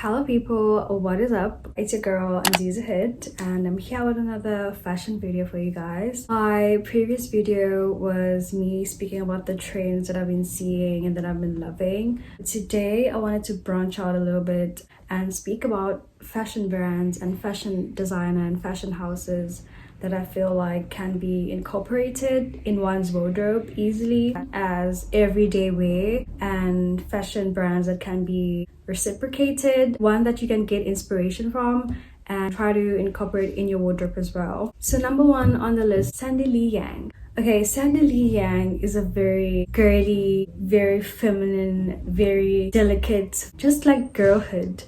Hello people, what is up? It's your girl nzuzohood and I'm here with another fashion video for you guys. My previous video was me speaking about the trends that I've been seeing and that I've been loving. Today I wanted to branch out a little bit and speak about fashion brands and fashion designer and fashion houses that I feel like can be incorporated in one's wardrobe easily as everyday wear, and fashion brands that can be reciprocated, one that you can get inspiration from and try to incorporate in your wardrobe as well. So number one on the list, Sandy Lee Yang. Okay, Sandy Lee Yang is a very girly, very feminine, very delicate, just like girlhood.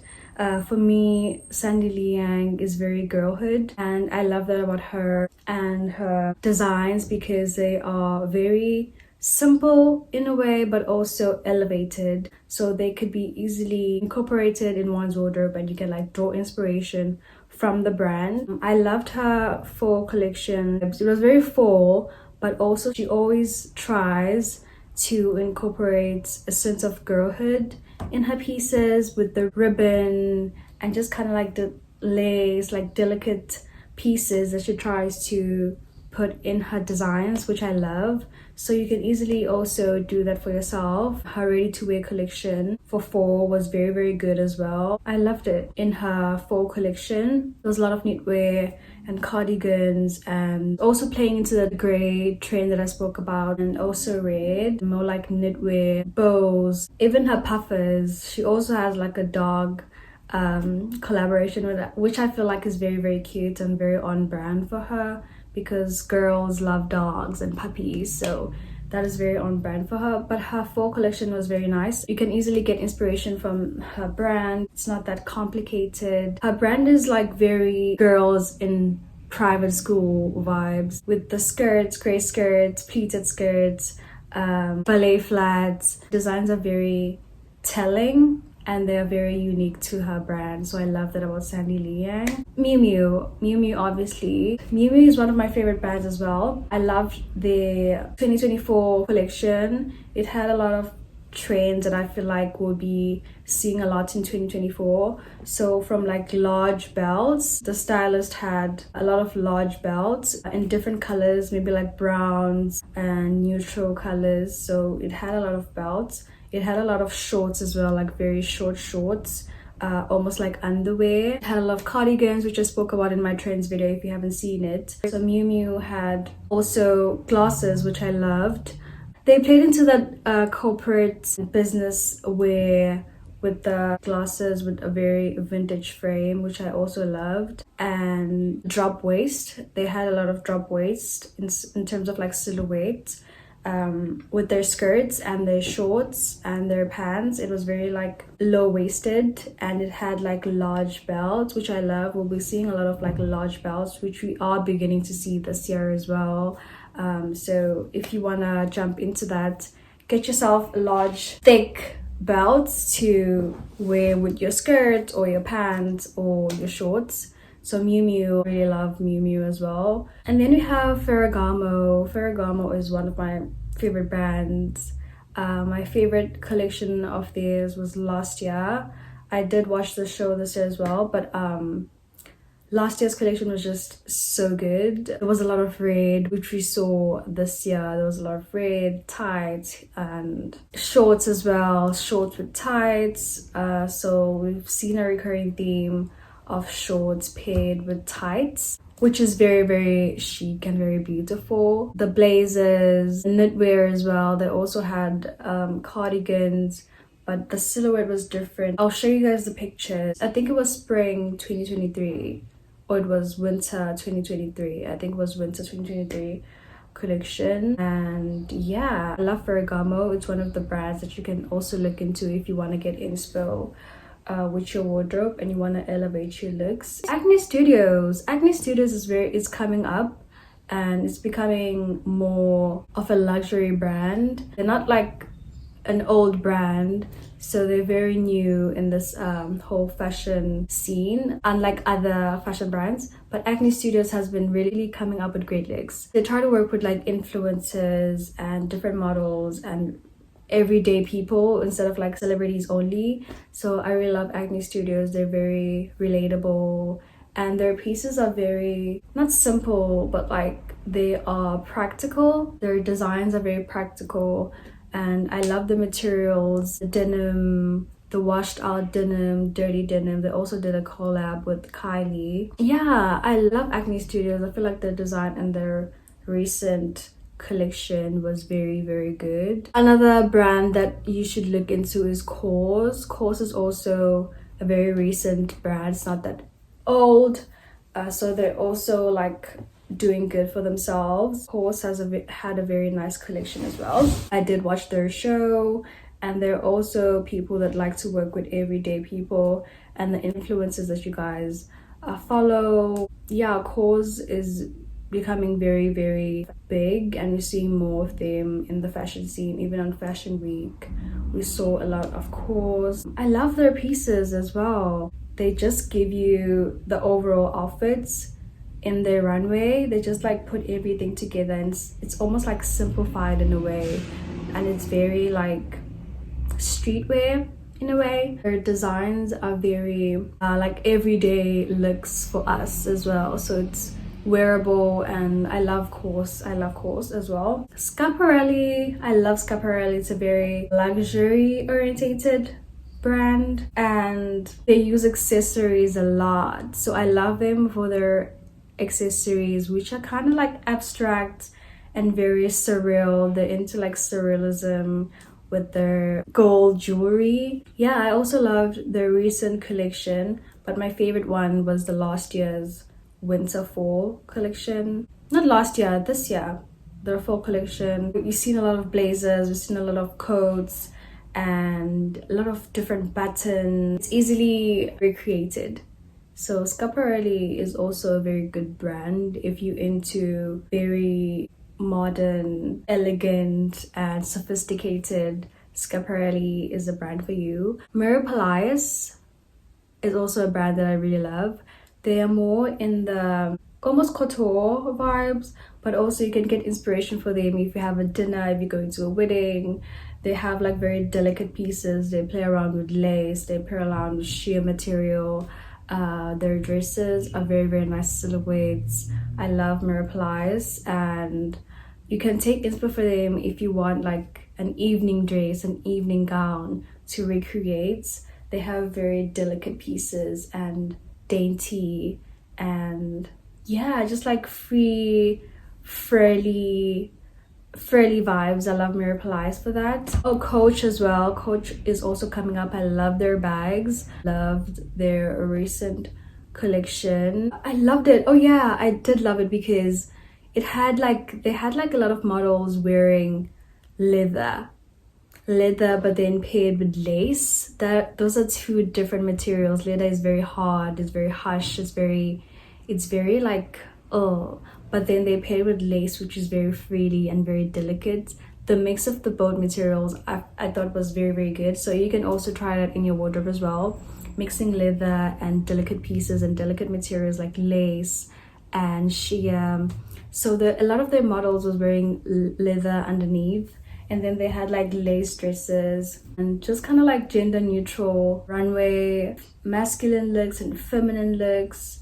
For me, Sandy Lee Yang is very girlhood, and I love that about her and her designs because they are very simple in a way but also elevated, so they could be easily incorporated in one's wardrobe and you can like draw inspiration from the brand. I loved her fall collection. It was very fall, but also she always tries to incorporate a sense of girlhood in her pieces with the ribbon and just kind of like the lace, like delicate pieces that she tries to put in her designs, which I love. So you can easily also do that for yourself. Her ready-to-wear collection for fall was very good as well. I loved it. In her fall collection, there was a lot of knitwear and cardigans, and also playing into the gray trend that I spoke about, and also red, more like knitwear, bows, even her puffers. She also has like a dog collaboration with that, which I feel like is very cute and very on brand for her, because girls love dogs and puppies, so that is very on brand for her. But her fall collection was very nice. You can easily get inspiration from her brand. It's not that complicated. Her brand is like very girls in private school vibes, with the skirts, gray skirts, pleated skirts, ballet flats. Designs are very telling and they are very unique to her brand, so I love that about Sandy Lee Yang. Miu Miu, obviously. Miu Miu is one of my favorite brands as well. I loved the 2024 collection. It had a lot of trends that I feel like we'll be seeing a lot in 2024. So from like large belts, the stylist had a lot of large belts in different colors, maybe like browns and neutral colors. So it had a lot of belts. It had a lot of shorts as well, like very short shorts, almost like underwear. It had a lot of cardigans, which I spoke about in my trends video if you haven't seen it. So Miu Miu had also glasses, which I loved. They played into that corporate business wear with the glasses with a very vintage frame, which I also loved. And drop waist. They had a lot of drop waist in terms of like silhouette. With their skirts and their shorts and their pants. It was very like low-waisted, and it had like large belts, which I love. We'll be seeing a lot of like large belts, which we are beginning to see this year as well. So if you want to jump into that, get yourself large thick belts to wear with your skirt or your pants or your shorts. So Miu Miu, really love Miu Miu as well. And then we have Ferragamo. Ferragamo is one of my favorite brands. My favorite collection of theirs was last year. I did watch the show this year as well, but last year's collection was just so good. There was a lot of red, which we saw this year. There was a lot of red, tights, and shorts as well. Shorts with tights. So we've seen a recurring theme of shorts paired with tights, which is very chic and very beautiful. The blazers, knitwear as well. They also had cardigans, but the silhouette was different. I'll show you guys the pictures. I think it was spring 2023 or it was winter 2023. I think it was winter 2023 collection. And yeah, I love Ferragamo. It's one of the brands that you can also look into if you want to get inspo with your wardrobe and you want to elevate your looks. Acne Studios is coming up, and it's becoming more of a luxury brand. They're not like an old brand, so they're very new in this whole fashion scene, unlike other fashion brands. But Acne Studios has been really coming up with great looks. They try to work with like influencers and different models and everyday people instead of like celebrities only. So I really love Acne Studios. They're very relatable, and their pieces are very, not simple, but like they are practical. Their designs are very practical, and I love the materials, the denim, the washed out denim, dirty denim. They also did a collab with Kylie. Yeah, I love Acne Studios. I feel like their design and their recent collection was very, very good. Another brand that you should look into is Kors. Kors is also a very recent brand. It's not that old, so they're also like doing good for themselves. Kors has had a very nice collection as well. I did watch their show, and they're also people that like to work with everyday people and the influencers that you guys follow. Yeah, Kors is becoming very, very big, and we're seeing more of them in the fashion scene. Even on Fashion Week we saw a lot of Kors. I love their pieces as well. They just give you the overall outfits in their runway. They just like put everything together, and it's almost like simplified in a way, and it's very like streetwear in a way. Their designs are very like everyday looks for us as well, so it's wearable, and I love Kors. I love Kors as well. Schiaparelli, I love Schiaparelli. It's a very luxury orientated brand, and they use accessories a lot, so I love them for their accessories, which are kind of like abstract and very surreal. They're into like surrealism with their gold jewelry. Yeah, I also loved their recent collection, but my favorite one was the last year's winter fall collection. Not last year, this year, their fall collection. We've seen a lot of blazers, we've seen a lot of coats, and a lot of different buttons. It's easily recreated. So Schiaparelli is also a very good brand if you're into very modern, elegant, and sophisticated. Schiaparelli is a brand for you. Mary Palace is also a brand that I really love. They are more in the almost couture vibes, but also you can get inspiration for them if you have a dinner, if you're going to a wedding. They have like very delicate pieces. They play around with lace, they play around with sheer material. Their dresses are very, very nice silhouettes. I love Mary Palace, and you can take inspo for them if you want like an evening dress, an evening gown to recreate. They have very delicate pieces and dainty, and yeah, just like free, frilly vibes. I love Mary Palace for that. Oh, Coach as well. Coach is also coming up. I love their bags. Loved their recent collection. I loved it. Oh yeah, I did love it because they had like a lot of models wearing leather, but then paired with lace. Those are two different materials. Leather is very hard, it's very harsh, it's very like, oh, but then they paired with lace, which is very frilly and very delicate. The mix of the both materials I thought was very, very good. So you can also try that in your wardrobe as well, mixing leather and delicate pieces and delicate materials like lace and sheer. So a lot of their models was wearing leather underneath, and then they had like lace dresses, and just kind of like gender neutral runway, masculine looks and feminine looks,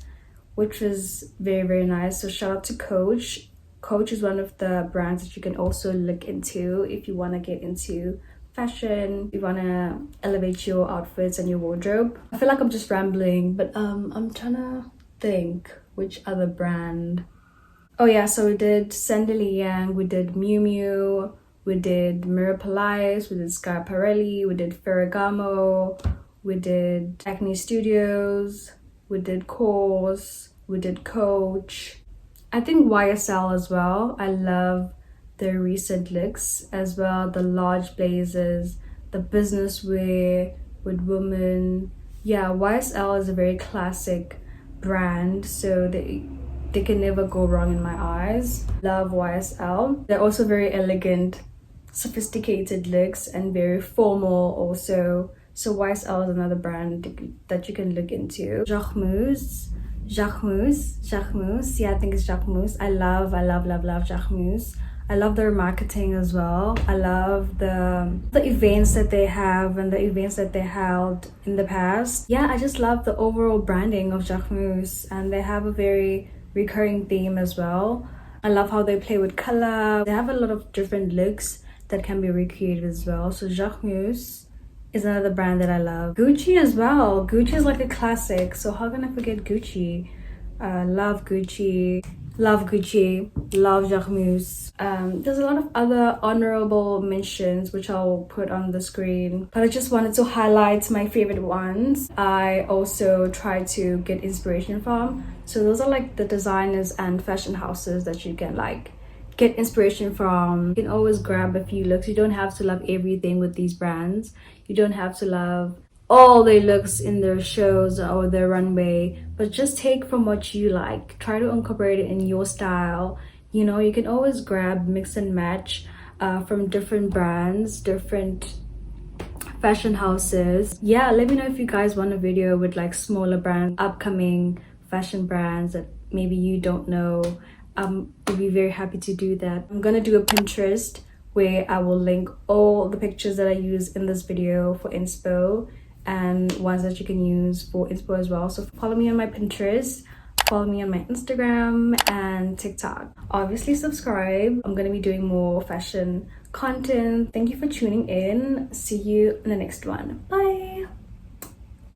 which was very, very nice. So shout out to Coach. Coach is one of the brands that you can also look into if you want to get into fashion, if you want to elevate your outfits and your wardrobe. I feel like I'm just rambling, but I'm trying to think which other brand. Oh yeah, so we did Sandali Yang, we did Miu Miu, we did Mira Palace, we did Schiaparelli, we did Ferragamo, we did Acne Studios, we did Kors, we did Coach. I think YSL as well. I love their recent looks as well. The large blazers, the business wear with women. Yeah, YSL is a very classic brand, so they can never go wrong in my eyes. Love YSL. They're also very elegant, sophisticated looks and very formal also. So YSL is another brand that you can look into. Jacquemus. Yeah, I think it's Jacquemus. I love Jacquemus. I love their marketing as well. I love the events that they have and the events that they held in the past. Yeah, I just love the overall branding of Jacquemus, and they have a very recurring theme as well. I love how they play with color. They have a lot of different looks that can be recreated as well. So Jacquemus is another brand that I love. Gucci as well. Gucci is like a classic, so how can I forget Gucci? Love Gucci, love Gucci, love Jacquemus. There's a lot of other honorable mentions which I'll put on the screen, but I just wanted to highlight my favorite ones. I also try to get inspiration from, so those are like the designers and fashion houses that you can like get inspiration from. You can always grab a few looks. You don't have to love everything with these brands. You don't have to love all their looks in their shows or their runway, but just take from what you like. Try to incorporate it in your style. You know, you can always grab, mix and match from different brands, different fashion houses. Yeah, let me know if you guys want a video with like smaller brands, upcoming fashion brands that maybe you don't know. I'd be very happy to do that. I'm gonna do a Pinterest where I will link all the pictures that I use in this video for inspo and ones that you can use for inspo as well. So follow me on my Pinterest, follow me on my Instagram and TikTok. Obviously subscribe. I'm gonna be doing more fashion content. Thank you for tuning in. See you in the next one. Bye.